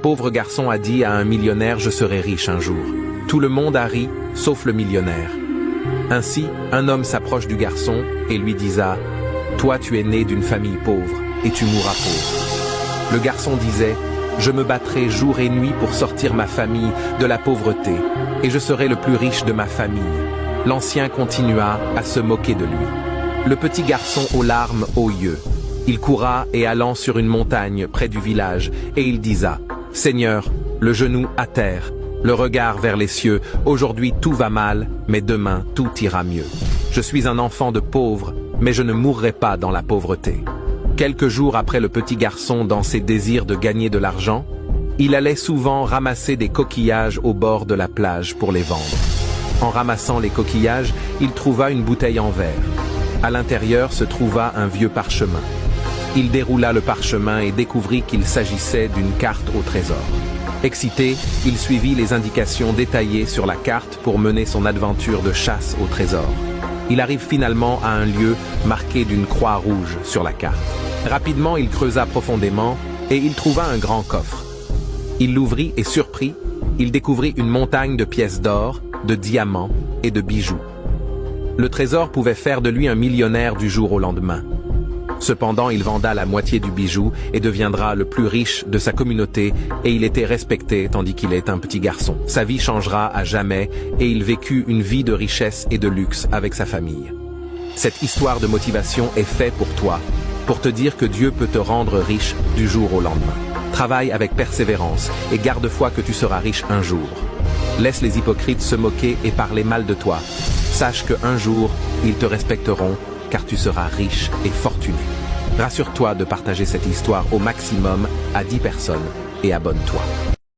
Pauvre garçon a dit à un millionnaire, je serai riche un jour. Tout le monde a ri, sauf le millionnaire. Ainsi, un homme s'approche du garçon et lui disa, toi tu es né d'une famille pauvre, et tu mourras pauvre. Le garçon disait, je me battrai jour et nuit pour sortir ma famille de la pauvreté, et je serai le plus riche de ma famille. L'ancien continua à se moquer de lui. Le petit garçon aux larmes aux yeux. Il courra et allant sur une montagne près du village, et il disa, Seigneur, le genou à terre, le regard vers les cieux, aujourd'hui tout va mal, mais demain tout ira mieux. Je suis un enfant de pauvre, mais je ne mourrai pas dans la pauvreté. Quelques jours après le petit garçon dans ses désirs de gagner de l'argent, il allait souvent ramasser des coquillages au bord de la plage pour les vendre. En ramassant les coquillages, il trouva une bouteille en verre. À l'intérieur se trouva un vieux parchemin. Il déroula le parchemin et découvrit qu'il s'agissait d'une carte au trésor. Excité, il suivit les indications détaillées sur la carte pour mener son aventure de chasse au trésor. Il arrive finalement à un lieu marqué d'une croix rouge sur la carte. Rapidement, il creusa profondément et il trouva un grand coffre. Il l'ouvrit et surpris, il découvrit une montagne de pièces d'or, de diamants et de bijoux. Le trésor pouvait faire de lui un millionnaire du jour au lendemain. Cependant, il venda la moitié du bijou et deviendra le plus riche de sa communauté et il était respecté tandis qu'il est un petit garçon. Sa vie changera à jamais et il vécut une vie de richesse et de luxe avec sa famille. Cette histoire de motivation est faite pour toi, pour te dire que Dieu peut te rendre riche du jour au lendemain. Travaille avec persévérance et garde foi que tu seras riche un jour. Laisse les hypocrites se moquer et parler mal de toi. Sache qu'un jour, ils te respecteront car tu seras riche et fortuné. Rassure-toi de partager cette histoire au maximum à 10 personnes et abonne-toi.